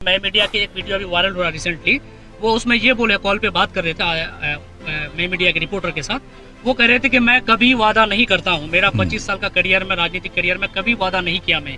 मैं मीडिया के एक वीडियो अभी वायरल हो रहा रिसेंटली। वो उसमें ये बोले, कॉल पे बात कर रहे थे मैं मीडिया के रिपोर्टर के साथ। वो कह रहे थे कि मैं कभी वादा नहीं करता हूँ, मेरा 25 साल का करियर में, राजनीतिक करियर में कभी वादा नहीं किया मैं।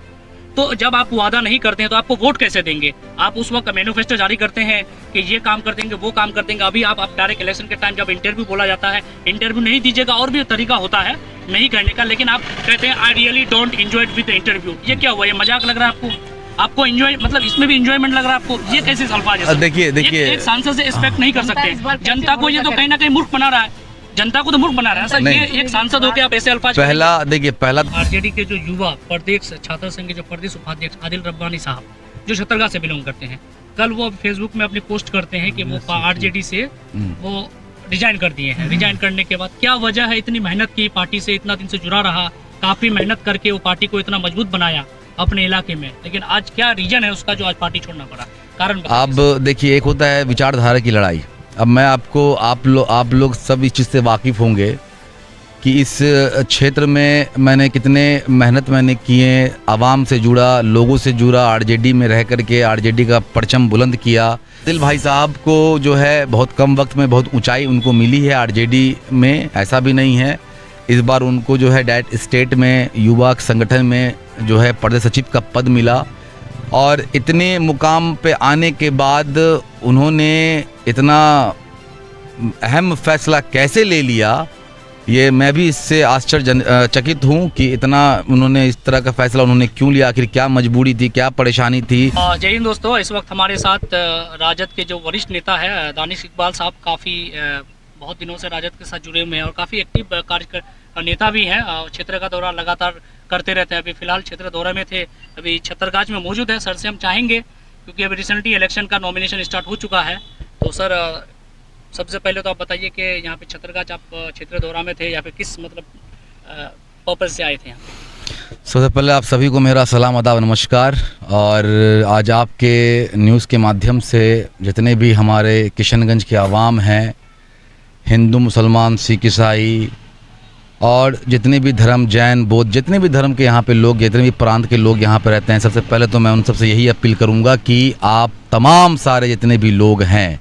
तो जब आप वादा नहीं करते हैं तो आपको वोट कैसे देंगे? आप उस वक्त मैनिफेस्टो जारी करते हैं कि ये काम कर देंगे, वो काम कर देंगे। अभी आप डायरेक्ट इलेक्शन के टाइम जब इंटरव्यू बोला जाता है, इंटरव्यू नहीं दीजिएगा, और भी तरीका होता है नहीं करने का, लेकिन आप कहते हैं I really don't enjoy with interview. ये क्या हुआ? ये मजाक लग रहा है आपको? आपको एंजॉय मतलब इसमें भी एंजॉयमेंट लग रहा है आपको? ये कैसे अल्फाज है? देखिए एक सांसद से एक्सपेक्ट नहीं कर सकते। जनता को ये तो कहीं ना कहीं मूर्ख बना रहा है, जनता को तो मूर्ख बना रहा है सर। ये एक सांसद होकर आप ऐसे अल्फाज। पहला आरजेडी के जो युवा प्रदेश छात्र संघ के जो प्रदेश उपाध्यक्ष आदिल रब्बानी साहब, जो छतरगाह से बिलोंग करते हैं, कल वो फेसबुक में अपनी पोस्ट करते हैं कि वो आरजेडी से वो रिजाइन कर दिए हैं। रिजाइन करने के बाद क्या वजह है? इतनी मेहनत की, पार्टी से इतना दिन से जुड़ा रहा, काफी मेहनत करके वो पार्टी को इतना मजबूत बनाया अपने इलाके में, लेकिन आज क्या रीजन है उसका जो आज पार्टी छोड़ना पड़ा? कारण अब देखिए, एक होता है विचारधारा की लड़ाई। अब मैं आपको आप लोग सब इस चीज़ से वाकिफ़ होंगे कि इस क्षेत्र में मैंने कितने मेहनत मैंने किए, आवाम से जुड़ा, लोगों से जुड़ा, आरजेडी में रह करके आरजेडी का परचम बुलंद किया। दिल भाई साहब को जो है बहुत कम वक्त में बहुत ऊंचाई उनको मिली है आरजेडी में, ऐसा भी नहीं है। इस बार उनको जो है डायरेक्ट स्टेट में युवा संगठन में जो है प्रदेश सचिव का पद मिला, और इतने मुकाम पे आने के बाद उन्होंने इतना अहम फैसला कैसे ले लिया, ये मैं भी इससे आश्चर्यचकित हूँ कि इतना उन्होंने इस तरह का फैसला उन्होंने क्यों लिया। आखिर क्या मजबूरी थी, क्या परेशानी थी? जय हिंद दोस्तों, इस वक्त हमारे साथ राजद के जो वरिष्ठ नेता है दानिश इकबाल साहब, काफ़ी बहुत दिनों से राजद के साथ जुड़े हुए हैं और काफ़ी एक्टिव नेता भी हैं। क्षेत्र का दौरा लगातार करते रहते हैं। अभी फिलहाल क्षेत्र दौरे में थे, अभी छतरगाछ में मौजूद है। सर से हम चाहेंगे, क्योंकि अभी रिसेंटली इलेक्शन का नॉमिनेशन स्टार्ट हो चुका है, तो सर सबसे पहले तो आप बताइए कि यहाँ पे छतरगाछ आप क्षेत्र दौरा में थे या फिर किस मतलब पर्पज से आए थे यहाँ? सबसे पहले आप सभी को मेरा सलाम, आदाब, नमस्कार। और आज आपके न्यूज़ के माध्यम से जितने भी हमारे किशनगंज के आवाम हैं, हिंदू, मुसलमान, सिख, ईसाई और जितने भी धर्म, जैन, बौद्ध, जितने भी धर्म के यहाँ पे लोग, जितने भी प्रांत के लोग यहाँ पे रहते हैं, सबसे पहले तो मैं उन सबसे यही अपील करूँगा कि आप तमाम सारे जितने भी लोग हैं,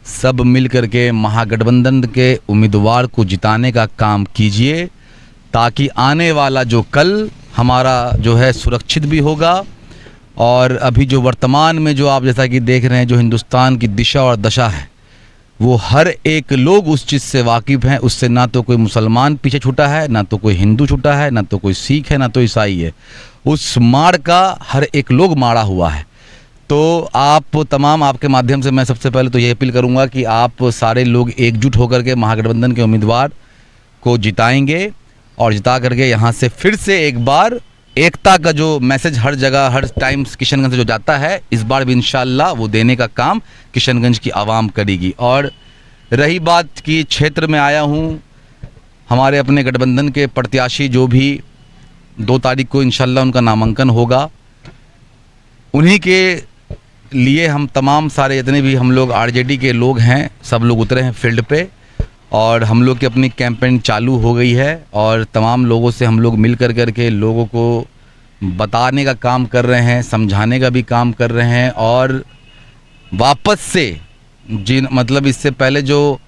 सब मिल कर के महागठबंधन के उम्मीदवार को जिताने का काम कीजिए, ताकि आने वाला जो कल हमारा जो है सुरक्षित भी होगा। और अभी जो वर्तमान में जो आप जैसा कि देख रहे हैं, जो हिंदुस्तान की दिशा और दशा है, वो हर एक लोग उस चीज़ से वाकिफ़ हैं। उससे ना तो कोई मुसलमान पीछे छूटा है, ना तो कोई हिंदू छूटा है, ना तो कोई सिख है, ना तो ईसाई है। उस माड़ का हर एक लोग माड़ा हुआ है। तो आप तमाम, आपके माध्यम से मैं सबसे पहले तो ये अपील करूंगा कि आप सारे लोग एकजुट होकर के महागठबंधन के उम्मीदवार को जिताएंगे, और जिता करके यहाँ से फिर से एक बार एकता का जो मैसेज हर जगह हर टाइम किशनगंज से जो जाता है, इस बार भी इंशाल्लाह वो देने का काम किशनगंज की आवाम करेगी। और रही बात कि क्षेत्र में आया हूँ, हमारे अपने गठबंधन के प्रत्याशी जो भी 2 तारीख को इंशाल्लाह उनका नामांकन होगा, उन्हीं के लिए हम तमाम सारे जितने भी हम लोग आरजेडी के लोग हैं, सब लोग उतरे हैं फील्ड पे, और हम लोग की अपनी कैंपेन चालू हो गई है। और तमाम लोगों से हम लोग मिल कर के लोगों को बताने का काम कर रहे हैं, समझाने का भी काम कर रहे हैं। और वापस से मतलब इससे पहले जो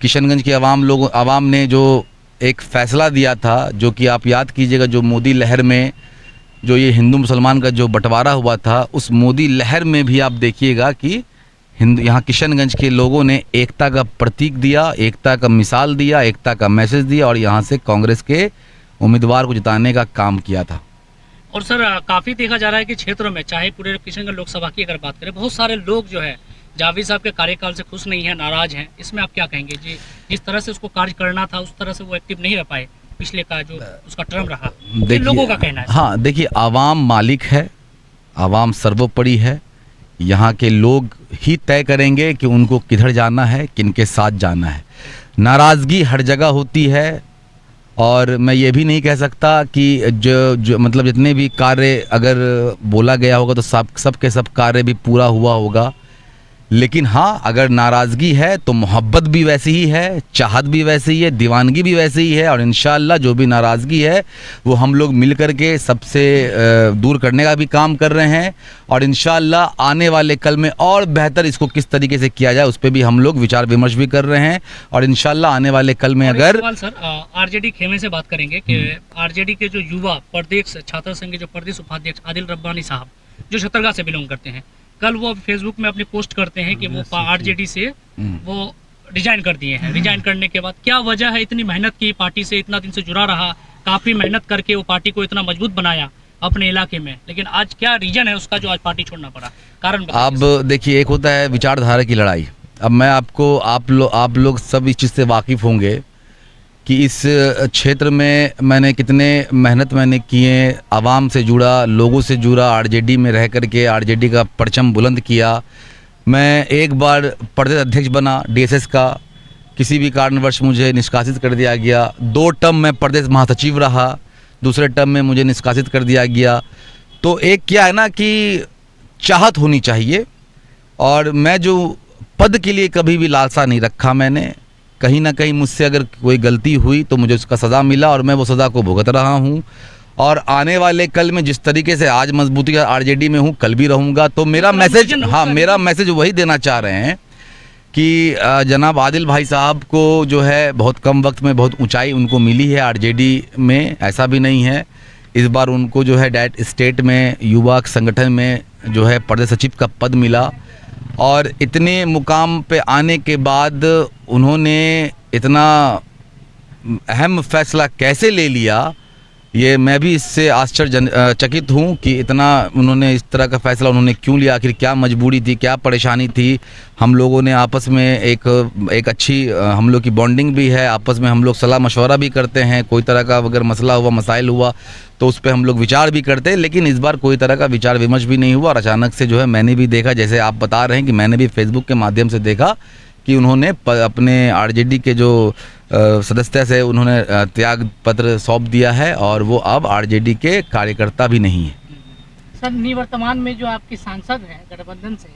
किशनगंज के आवाम ने जो एक फ़ैसला दिया था, जो कि आप याद कीजिएगा, जो मोदी लहर में जो ये हिंदू मुसलमान का जो बंटवारा हुआ था, उस मोदी लहर में भी आप देखिएगा कि यहाँ किशनगंज के लोगों ने एकता का प्रतीक दिया, एकता का मिसाल दिया, एकता का मैसेज दिया, और यहाँ से कांग्रेस के उम्मीदवार को जिताने का काम किया था। और सर काफ़ी देखा जा रहा है कि क्षेत्रों में, चाहे पूरे किशनगंज लोकसभा की अगर बात करें, बहुत सारे लोग जो है जावेद साहब के कार्यकाल से खुश नहीं है, नाराज हैं। इसमें आप क्या कहेंगे? जी, जिस तरह से उसको कार्य करना था उस तरह से वो एक्टिव नहीं रह पाए, पिछले का जो उसका टर्म रहा, लोगों का कहना है। हाँ, देखिए, आवाम मालिक है, आवाम सर्वोपरि है। यहाँ के लोग ही तय करेंगे कि उनको किधर जाना है, किनके साथ जाना है। नाराज़गी हर जगह होती है, और मैं ये भी नहीं कह सकता कि जो मतलब जितने भी कार्य अगर बोला गया होगा तो सब के सब कार्य भी पूरा हुआ होगा। लेकिन हाँ, अगर नाराज़गी है तो मोहब्बत भी वैसी ही है, चाहत भी वैसी ही है, दीवानगी भी वैसी ही है। और इंशाअल्लाह जो भी नाराज़गी है वो हम लोग मिल कर के सबसे दूर करने का भी काम कर रहे हैं। और इंशाअल्लाह आने वाले कल में और बेहतर इसको किस तरीके से किया जाए उस पर भी हम लोग विचार विमर्श भी कर रहे हैं। और इंशाअल्लाह आने वाले कल में अगर सर आरजेडी खेमे से बात करेंगे कि आरजेडी के जो युवा प्रदेश छात्र संघ के जो प्रदेश उपाध्यक्ष आदिल रब्बानी साहब जो छतरगाह से बिलोंग करते हैं, कल वो फेसबुक में अपनी पोस्ट करते हैं कि वो आरजेडी से वो रिजाइन कर दिए हैं। रिजाइन करने के बाद क्या वजह है? इतनी मेहनत की, पार्टी से इतना दिन से जुड़ा रहा, काफ़ी मेहनत करके वो पार्टी को इतना मजबूत बनाया अपने इलाके में, लेकिन आज क्या रीजन है उसका जो आज पार्टी छोड़ना पड़ा? कारण अब देखिए, एक होता है विचारधारा की लड़ाई। अब मैं आपको आप लोग सब इस चीज़ से वाकिफ़ होंगे कि इस क्षेत्र में मैंने कितने मेहनत मैंने किए, आवाम से जुड़ा, लोगों से जुड़ा, आरजेडी में रह कर के आरजेडी का परचम बुलंद किया। मैं एक बार प्रदेश अध्यक्ष बना डीएसएस का, किसी भी कारणवश मुझे निष्कासित कर दिया गया। 2 टर्म में प्रदेश महासचिव रहा, दूसरे टर्म में मुझे निष्कासित कर दिया गया। तो एक क्या है ना कि चाहत होनी चाहिए, और मैं जो पद के लिए कभी भी लालसा नहीं रखा मैंने। कहीं ना कहीं मुझसे अगर कोई गलती हुई तो मुझे उसका सज़ा मिला और मैं वो सज़ा को भुगत रहा हूँ। और आने वाले कल में जिस तरीके से आज मजबूती का आरजेडी में हूँ, कल भी रहूँगा। तो मेरा मैसेज, हाँ, मेरा मैसेज वही देना चाह रहे हैं कि जनाब आदिल भाई साहब को जो है बहुत कम वक्त में बहुत ऊंचाई उनको मिली है आरजेडी में, ऐसा भी नहीं है। इस बार उनको जो है डायरेक्ट स्टेट में युवा संगठन में जो है प्रदेश सचिव का पद मिला। और इतने मुकाम पे आने के बाद उन्होंने इतना अहम फैसला कैसे ले लिया, ये मैं भी इससे आश्चर्यचकित हूँ कि इतना उन्होंने इस तरह का फ़ैसला उन्होंने क्यों लिया। आखिर क्या मजबूरी थी, क्या परेशानी थी? हम लोगों ने आपस में एक अच्छी हम लोग की बॉन्डिंग भी है, आपस में हम लोग सलाह मशवरा भी करते हैं। कोई तरह का अगर मसला हुआ, मसाइल हुआ तो उस पर हम लोग विचार भी करते हैं। लेकिन इस बार कोई तरह का विचार विमर्श भी नहीं हुआ। और अचानक से जो है मैंने भी देखा, जैसे आप बता रहे हैं कि मैंने भी फेसबुक के माध्यम से देखा कि उन्होंने अपने आरजेडी के जो सदस्य से उन्होंने त्याग पत्र सौंप दिया है और वो अब आरजेडी के कार्यकर्ता भी नहीं है। सर, निवर्तमान में जो आपके सांसद हैं गठबंधन से,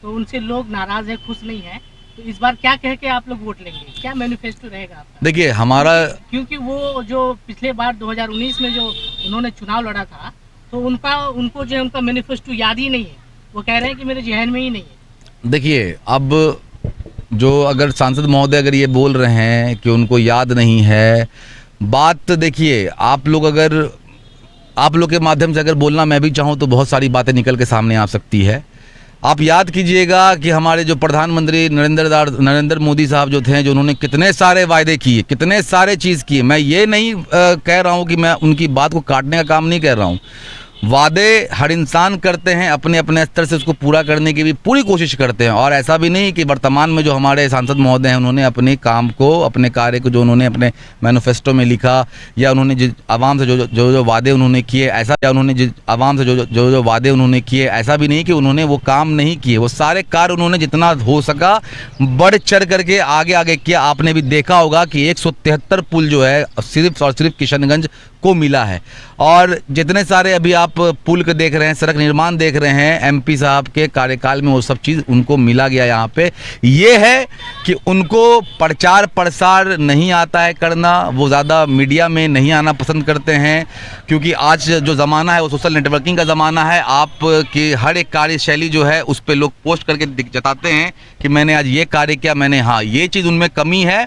तो उनसे लोग नाराज हैं, खुश नहीं हैं, तो इस बार क्या कह के आप लोग वोट लेंगे? क्या मैनिफेस्टो रहेगा आपका? देखिए, हमारा क्योंकि वो जो पिछले बार 2019 में जो उन्होंने चुनाव लड़ा था, तो उनको जो उनका मैनिफेस्टो याद ही नहीं है। वो कह रहे हैं कि मेरे जहन में ही नहीं है। देखिए, अब जो अगर सांसद महोदय अगर ये बोल रहे हैं कि उनको याद नहीं है, बात देखिए, आप लोग के माध्यम से अगर बोलना मैं भी चाहूँ तो बहुत सारी बातें निकल के सामने आ सकती है। आप याद कीजिएगा कि हमारे जो प्रधानमंत्री नरेंद्र मोदी साहब जो थे, जो उन्होंने कितने सारे वायदे किए, कितने सारे चीज़ किए। मैं ये नहीं कह रहा हूँ कि मैं उनकी बात को काटने का काम नहीं कर रहा हूँ। वादे हर इंसान करते हैं, अपने अपने स्तर से उसको पूरा करने की भी पूरी कोशिश करते हैं। और ऐसा भी नहीं कि वर्तमान में जो हमारे सांसद महोदय हैं उन्होंने अपने काम को, अपने कार्य को जो उन्होंने अपने मैनिफेस्टो में लिखा, या उन्होंने जिस आवाम से जो वादे उन्होंने किए, ऐसा, या उन्होंने जिस आवाम से जो वादे उन्होंने किए, ऐसा भी नहीं कि उन्होंने वो काम नहीं किए। वो सारे कार्य उन्होंने जितना हो सका बढ़ चढ़ करके आगे किया। आपने भी देखा होगा कि 173 पुल जो है सिर्फ और सिर्फ किशनगंज को मिला है। और जितने सारे अभी आप पुल के देख रहे हैं, सड़क निर्माण देख रहे हैं, एमपी साहब के कार्यकाल में वो सब चीज़ उनको मिला गया। यहाँ पे ये है कि उनको प्रचार प्रसार नहीं आता है करना, वो ज़्यादा मीडिया में नहीं आना पसंद करते हैं, क्योंकि आज जो ज़माना है वो सोशल नेटवर्किंग का ज़माना है। आपकी हर एक कार्यशैली जो है उस पर लोग पोस्ट करके जताते हैं कि मैंने आज ये कार्य किया, मैंने, हाँ, ये चीज़ उनमें कमी है।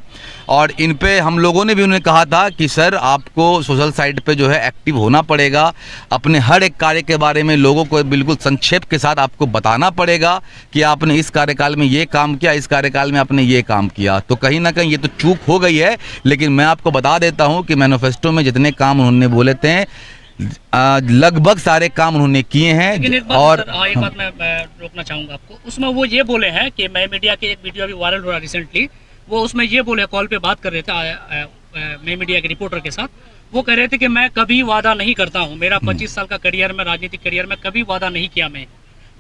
और इन पे हम लोगों ने भी उन्हें कहा था कि सर, आपको सोशल साइट पे जो है एक्टिव होना पड़ेगा, अपने हर एक कार्य के बारे में लोगों को बिल्कुल संक्षेप के साथ आपको बताना पड़ेगा कि आपने इस कार्यकाल में ये काम किया, इस कार्यकाल में आपने ये काम किया। तो कहीं ना कहीं ये तो चूक हो गई है। लेकिन मैं आपको बता देता हूँ कि मैनिफेस्टो में जितने काम उन्होंने बोले थे लगभग सारे काम उन्होंने किए हैं। और एक बात मैं रोकना चाहूँगा आपको, उसमें वो ये बोले हैं कि मैं मीडिया के एक वीडियो अभी वायरल हो रहा रिसेंटली, वो उसमें ये बोले, कॉल पे बात कर रहे थे मैं मीडिया के रिपोर्टर के साथ, वो कह रहे थे कि मैं कभी वादा नहीं करता हूँ, मेरा 25 साल का करियर में, राजनीतिक करियर में कभी वादा नहीं किया मैं।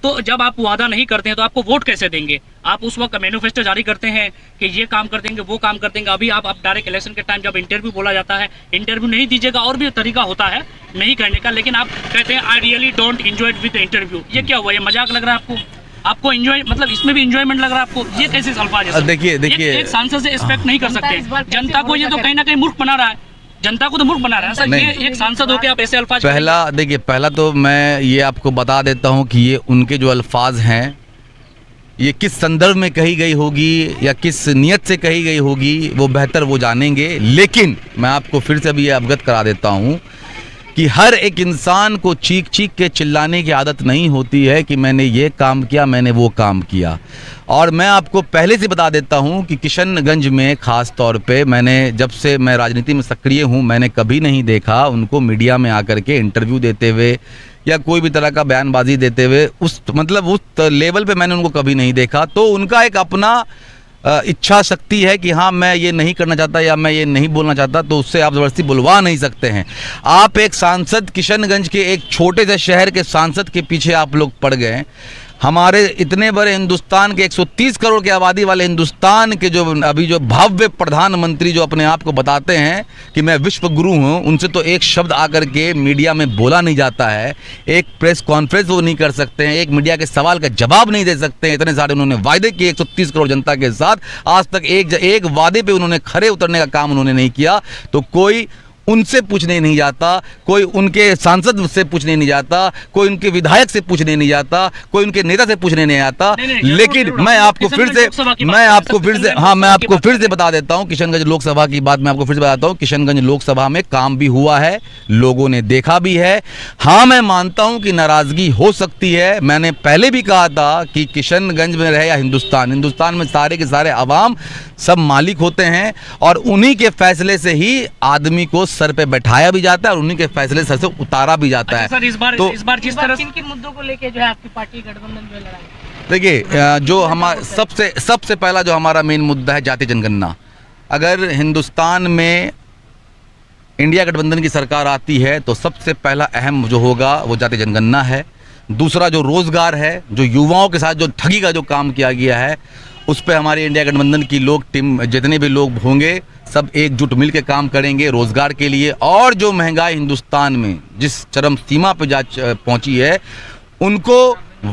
तो जब आप वादा नहीं करते हैं तो आपको वोट कैसे देंगे? आप उस वक्त मैनिफेस्टो जारी करते हैं कि ये काम कर देंगे, वो काम कर देंगे। अभी आप डायरेक्ट इलेक्शन के टाइम जब इंटरव्यू बोला जाता है, इंटरव्यू नहीं दीजिएगा, और भी तरीका होता है नहीं करने का, लेकिन आप कहते हैं I really don't enjoy with interview. ये क्या हुआ? ये मजाक लग रहा है आपको? आपको एंजॉय मतलब इसमें भी एंजॉयमेंट लग रहा है आपको, ये कैसे अल्फाज है सर? देखिए एक सांसद से एक्सपेक्ट नहीं कर जनता इस बार सकते, कैसे जनता को ये तो भरोसा कहीं ना कहीं मूर्ख बना रहा है, जनता को तो मूर्ख बना रहा है सर। नहीं। ये एक सांसद होकर आप ऐसे अल्फाज पहला तो मैं ये आपको बता देता हूँ कि ये उनके जो अल्फाज हैं ये किस संदर्भ में कही गई होगी या किस नियत से कही गई होगी वो बेहतर वो जानेंगे। लेकिन मैं आपको फिर से भी ये अवगत करा देता हूँ कि हर एक इंसान को चीख चीख के चिल्लाने की आदत नहीं होती है कि मैंने ये काम किया, मैंने वो काम किया। और मैं आपको पहले से बता देता हूँ कि किशनगंज में ख़ास तौर पे जब से मैं राजनीति में सक्रिय हूँ, मैंने कभी नहीं देखा उनको मीडिया में आकर के इंटरव्यू देते हुए या कोई भी तरह का बयानबाजी देते हुए उस लेवल पे मैंने उनको कभी नहीं देखा। तो उनका एक अपना इच्छा शक्ति है कि हाँ मैं ये नहीं करना चाहता या मैं ये नहीं बोलना चाहता, तो उससे आप ज़बरदस्ती बुलवा नहीं सकते हैं। आप एक सांसद, किशनगंज के एक छोटे से शहर के सांसद के पीछे आप लोग पड़ गए। हमारे इतने बड़े हिंदुस्तान के 130 करोड़ की आबादी वाले हिंदुस्तान के जो भव्य प्रधानमंत्री जो अपने आप को बताते हैं कि मैं विश्व गुरु हूँ, उनसे तो एक शब्द आकर के मीडिया में बोला नहीं जाता है, एक प्रेस कॉन्फ्रेंस वो नहीं कर सकते हैं, एक मीडिया के सवाल का जवाब नहीं दे सकते हैं। इतने सारे उन्होंने वायदे किए 130 करोड़ जनता के साथ, आज तक एक वादे पे उन्होंने खरे उतरने का काम उन्होंने नहीं किया। तो कोई उनसे पूछने नहीं जाता, कोई उनके सांसद से पूछने नहीं जाता, कोई उनके विधायक से पूछने नहीं जाता, कोई उनके नेता से पूछने नहीं आता। लेकिन मैं आपको फिर से बता देता हूं, किशनगंज लोकसभा की बात मैं आपको फिर से बताता हूं। किशनगंज लोकसभा में काम भी हुआ है, लोगों ने देखा भी है। हाँ, मैं मानता हूं कि नाराजगी हो सकती है। मैंने पहले भी कहा था कि किशनगंज में रहे या हिंदुस्तान में सारे के सारे अवाम सब मालिक होते हैं और उन्हीं के फैसले से ही आदमी को सर पे बैठाया भी जाता है और उन्हीं के फैसले सर से उतारा भी जाता है। सर इस बार जिस तरह किन मुद्दों को लेके जो है आपकी पार्टी गठबंधन जो लड़ाई? देखिए, जो हमारा सबसे पहला जो हमारा मेन मुद्दा है जाति जनगणना। अगर हिंदुस्तान में इंडिया गठबंधन की सरकार आती है तो सबसे पहला अहम जो होगा वो जाति जनगणना है। दूसरा जो रोजगार है, जो युवाओं के साथ जो ठगी का जो काम किया गया है, उस पर हमारी इंडिया गठबंधन की टीम जितने भी लोग होंगे सब एकजुट मिल के काम करेंगे रोजगार के लिए। और जो महंगाई हिंदुस्तान में जिस चरम सीमा पर पहुंची है उनको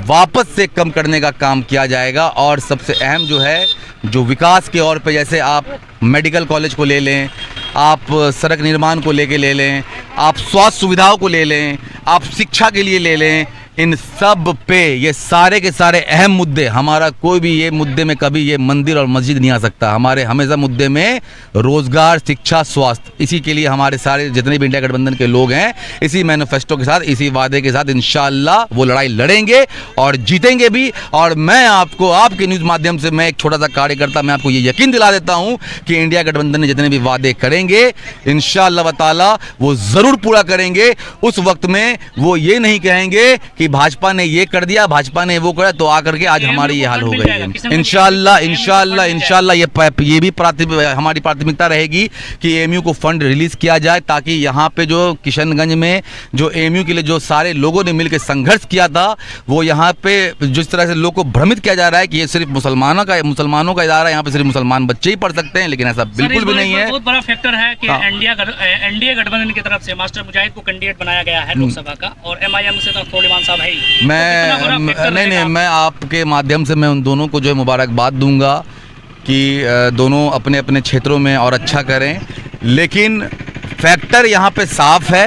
वापस से कम करने का काम किया जाएगा। और सबसे अहम जो है जो विकास के ओर पे, जैसे आप मेडिकल कॉलेज को ले लें, आप सड़क निर्माण को लेके ले लें, आप स्वास्थ्य सुविधाओं को ले लें, आप शिक्षा के लिए ले लें, इन सब पे ये सारे के सारे अहम मुद्दे, हमारा कोई भी ये मुद्दे में कभी ये मंदिर और मस्जिद नहीं आ सकता। हमारे हमेशा मुद्दे में रोजगार, शिक्षा, स्वास्थ्य, इसी के लिए हमारे सारे जितने भी इंडिया गठबंधन के लोग हैं इसी मैनिफेस्टो के साथ, इसी वादे के साथ इंशाल्लाह वो लड़ाई लड़ेंगे और जीतेंगे भी। और मैं आपको आपके न्यूज़ माध्यम से मैं एक छोटा सा कार्यकर्ता, मैं आपको ये यकीन दिला देता हूँ कि इंडिया गठबंधन ने जितने भी वादे करेंगे इंशाल्लाह ताला वो ज़रूर पूरा करेंगे। उस वक्त में वो ये नहीं कहेंगे कि भाजपा ने ये कर दिया, भाजपा ने वो करा, तो आकर के आज हमारी ये हाल हो गई है। इंशाल्लाह ये भी हमारी प्राथमिकता रहेगी कि एएमयू को फंड रिलीज किया जाए, ताकि यहाँ पे जो किशनगंज में जो एएमयू के लिए जो सारे लोगों ने मिलकर संघर्ष किया था, वो यहाँ पे जिस तरह से लोगों को भ्रमित किया जा रहा है कि ये सिर्फ मुसलमानों का इदारा है, यहाँ पे सिर्फ मुसलमान बच्चे ही पढ़ सकते हैं, लेकिन ऐसा बिल्कुल भी नहीं है। बहुत बड़ा फैक्टर है कि एनडीए गठबंधन की तरफ से मास्टर मुजाहिद को कैंडिडेट बनाया गया है लोकसभा का, और एमआईएम से तो तोलिमान साहब है ही। मैं आपके माध्यम से मैं उन दोनों को जो है मुबारकबाद दूंगा कि दोनों अपने अपने क्षेत्रों में और अच्छा करें। लेकिन फैक्टर यहाँ पे साफ है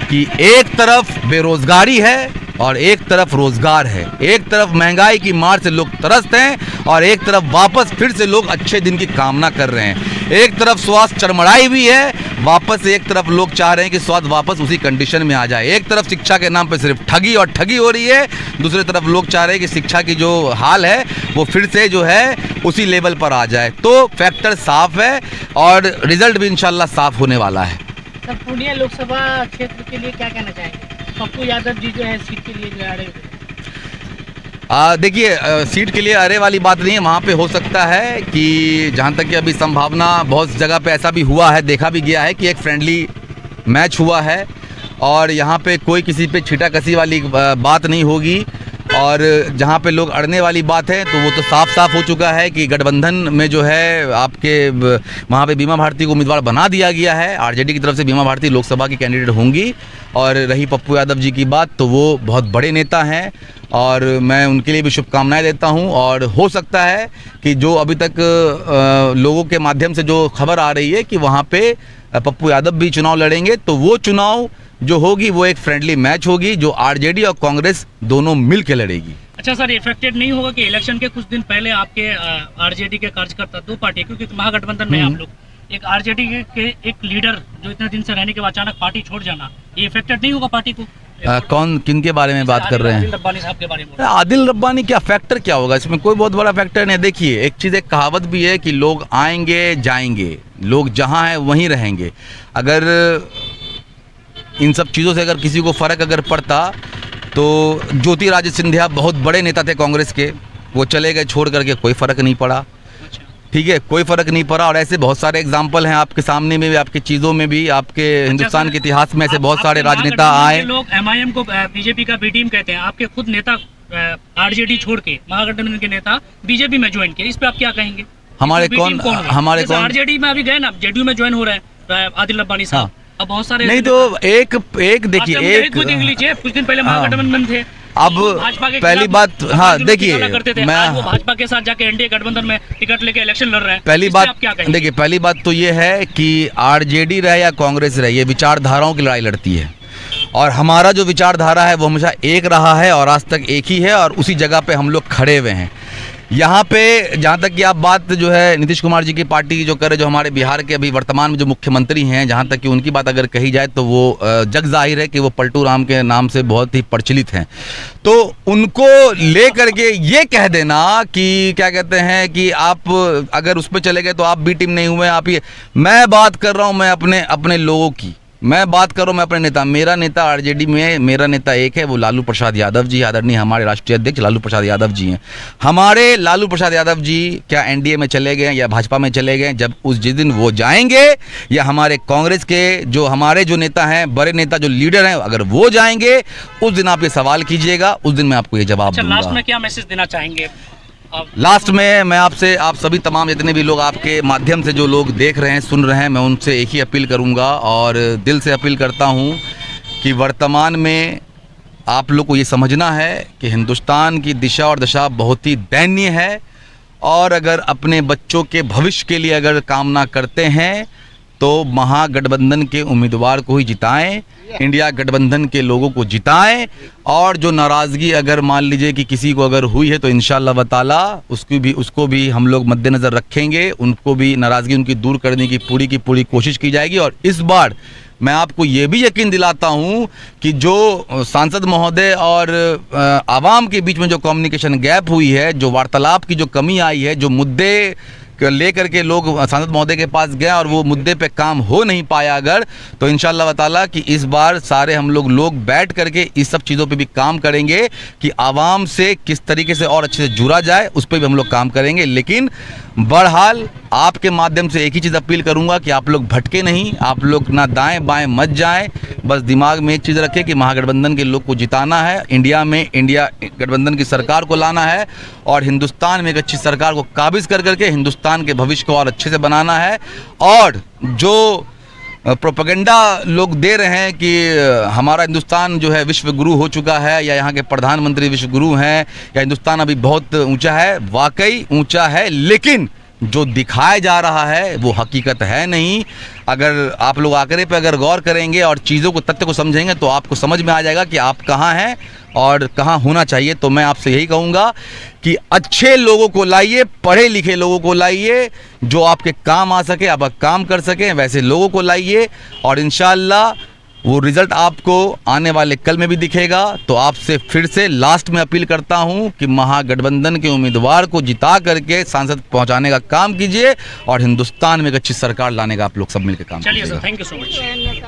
कि एक तरफ बेरोजगारी है और एक तरफ रोजगार है, एक तरफ महंगाई की मार से लोग त्रस्त हैं और एक तरफ वापस फिर से लोग अच्छे दिन की कामना कर रहे हैं। एक तरफ स्वास्थ्य चरमराई भी है, वापस एक तरफ लोग चाह रहे हैं कि स्वास्थ्य वापस उसी कंडीशन में आ जाए। एक तरफ शिक्षा के नाम पे सिर्फ ठगी और ठगी हो रही है, दूसरी तरफ लोग चाह रहे हैं कि शिक्षा की जो हाल है वो फिर से जो है उसी लेवल पर आ जाए। तो फैक्टर साफ है और रिजल्ट भी इंशाल्लाह साफ होने वाला है। सर, पूर्णिया लोकसभा क्षेत्र के लिए क्या कहना चाहेंगे? पप्पू यादव जी जो है सीट के लिए जो अड़े हुए। देखिए, सीट के लिए अरे वाली बात नहीं है। वहाँ पे हो सकता है कि जहाँ तक कि अभी संभावना, बहुत जगह पे ऐसा भी हुआ है, देखा भी गया है कि एक फ्रेंडली मैच हुआ है और यहाँ पे कोई किसी पे छीटाकसी वाली बात नहीं होगी। और जहाँ पे लोग अड़ने वाली बात है तो वो तो साफ हो चुका है कि गठबंधन में जो है आपके वहाँ पे बीमा भारती को उम्मीदवार बना दिया गया है। आरजेडी की तरफ से बीमा भारती लोकसभा की कैंडिडेट होंगी। और रही पप्पू यादव जी की बात, तो वो बहुत बड़े नेता हैं और मैं उनके लिए भी शुभकामनाएं देता हूं। और हो सकता है कि जो अभी तक लोगों के माध्यम से जो खबर आ रही है कि वहां पे पप्पू यादव भी चुनाव लड़ेंगे, तो वो चुनाव जो होगी वो एक फ्रेंडली मैच होगी जो आरजेडी और कांग्रेस दोनों मिल के लड़ेगी। अच्छा सर, इफेक्टेड नहीं होगा कि इलेक्शन के कुछ दिन पहले आपके आरजेडी के कार्यकर्ता, दो पार्टी क्योंकि महागठबंधन में आप लोग, एक आरजेडी के एक लीडर जो इतने दिन से रहने के बाद अचानक पार्टी छोड़ जाना, ये इफेक्टेड नहीं होगा पार्टी को? कौन किन के बारे में बात कर रहे हैं? आदिल रब्बानी साहब के बारे में। आदिल रब्बानी क्या फैक्टर क्या होगा इसमें? कोई बहुत बड़ा फैक्टर नहीं। देखिए, एक चीज़, एक कहावत भी है कि लोग आएंगे जाएंगे, लोग जहाँ हैं वहीं रहेंगे। अगर इन सब चीज़ों से अगर किसी को फ़र्क अगर पड़ता तो ज्योतिरादित्य सिंधिया बहुत बड़े नेता थे कांग्रेस के, वो चले गए छोड़ करके, कोई फ़र्क नहीं पड़ा। ठीक है, कोई फ़र्क नहीं पड़ा। और ऐसे बहुत सारे एग्जाम्पल हैं आपके सामने में भी, आपकी चीज़ों में भी, आपके हिंदुस्तान के इतिहास में ऐसे बहुत सारे राजनेता आए। लोग एमआईएम को बीजेपी का बी टीम कहते हैं, आपके खुद नेता आरजेडी छोड़ के महागठबंधन के नेता बीजेपी में ज्वाइन किए, इस पे आप क्या कहेंगे? हमारे कौन आरजेडी में अभी गए ना, जेडीयू में ज्वाइन हो रहे हैं आदिल रब्बानी साहब। अब बहुत सारे नहीं तो एक देखिए, एक कुछ दिन पहले महागठबंधन में थे, अब पहली बात, हाँ देखिए, मैं वो भाजपा के साथ जाके एनडीए गठबंधन में टिकट लेके इलेक्शन लड़ रहे हैं। पहली बात देखिए, पहली बात तो ये है कि आरजेडी रहे या कांग्रेस रहे, ये विचारधाराओं की लड़ाई लड़ती है। और हमारा जो विचारधारा है वो हमेशा एक रहा है और आज तक एक ही है, और उसी जगह पे हम लोग खड़े हुए हैं। यहाँ पे जहाँ तक कि आप बात जो है नीतीश कुमार जी की पार्टी की जो करे, जो हमारे बिहार के अभी वर्तमान में जो मुख्यमंत्री हैं, जहाँ तक कि उनकी बात अगर कही जाए तो वो जग जाहिर है कि वो पलटू राम के नाम से बहुत ही प्रचलित हैं। तो उनको ले करके ये कह देना कि क्या कहते हैं कि आप अगर उस पर चले गए तो आप बी टीम नहीं हुए, आप ये, मैं बात कर रहा हूँ मैं अपने लोगों की, मैं बात करूँ मैं अपने नेता, मेरा नेता आरजेडी में, मेरा नेता एक है, वो लालू प्रसाद यादव जी, आदरणीय हमारे राष्ट्रीय अध्यक्ष लालू प्रसाद यादव जी हैं। हमारे लालू प्रसाद यादव जी क्या एनडीए में चले गए या भाजपा में चले गए? जब जिस दिन वो जाएंगे, या हमारे कांग्रेस के जो हमारे जो नेता हैं, बड़े नेता जो लीडर हैं, अगर वो जाएंगे, उस दिन आप ये सवाल कीजिएगा, उस दिन मैं आपको ये जवाब दूंगा। लास्ट में क्या मैसेज देना चाहेंगे? लास्ट में मैं आपसे, आप सभी तमाम जितने भी लोग आपके माध्यम से जो लोग देख रहे हैं, सुन रहे हैं, मैं उनसे एक ही अपील करूंगा और दिल से अपील करता हूं कि वर्तमान में आप लोग को ये समझना है कि हिंदुस्तान की दिशा और दशा बहुत ही दयनीय है। और अगर अपने बच्चों के भविष्य के लिए अगर कामना करते हैं तो महागठबंधन के उम्मीदवार को ही जिताएं, इंडिया गठबंधन के लोगों को जिताएं। और जो नाराज़गी अगर मान लीजिए कि किसी को अगर हुई है तो इंशाअल्लाह व ताला उसको भी हम लोग मद्देनज़र रखेंगे, उनको भी नाराज़गी उनकी दूर करने की पूरी कोशिश की जाएगी। और इस बार मैं आपको ये भी यकीन दिलाता हूँ कि जो सांसद महोदय और आवाम के बीच में जो कम्युनिकेशन गैप हुई है, जो वार्तालाप की जो कमी आई है, जो मुद्दे लेकर के लोग सांसद महोदय के पास गए और वो मुद्दे पे काम हो नहीं पाया, अगर तो इंशाअल्लाह ताला कि इस बार सारे हम लोग बैठ करके इस सब चीज़ों पे भी काम करेंगे कि आवाम से किस तरीके से और अच्छे से जुड़ा जाए, उस पर भी हम लोग काम करेंगे। लेकिन बहरहाल आपके माध्यम से एक ही चीज़ अपील करूंगा कि आप लोग भटके नहीं, आप लोग ना दाएं बाएं मत जाएं, बस दिमाग में एक चीज़ रखें कि महागठबंधन के लोग को जिताना है, इंडिया में इंडिया गठबंधन की सरकार को लाना है और हिंदुस्तान में एक अच्छी सरकार को काबिज कर करके हिंदुस्तान के भविष्य को और अच्छे से बनाना है। और जो प्रोपेगेंडा लोग दे रहे हैं कि हमारा हिंदुस्तान जो है विश्व गुरु हो चुका है, या यहाँ के प्रधानमंत्री विश्व गुरु हैं, या हिंदुस्तान अभी बहुत ऊंचा है, वाकई ऊंचा है, लेकिन जो दिखाया जा रहा है वो हकीकत है नहीं। अगर आप लोग आंकड़े पे अगर गौर करेंगे और चीज़ों को, तथ्य को समझेंगे तो आपको समझ में आ जाएगा कि आप कहाँ हैं और कहाँ होना चाहिए। तो मैं आपसे यही कहूँगा कि अच्छे लोगों को लाइए, पढ़े लिखे लोगों को लाइए, जो आपके काम आ सके, आप काम कर सकें, वैसे लोगों को लाइए और इंशाअल्लाह वो रिज़ल्ट आपको आने वाले कल में भी दिखेगा। तो आपसे फिर से लास्ट में अपील करता हूं कि महागठबंधन के उम्मीदवार को जिता करके सांसद पहुंचाने का काम कीजिए और हिंदुस्तान में एक अच्छी सरकार लाने का आप लोग सब मिलकर काम कीजिए। चलिए sir, thank you so much.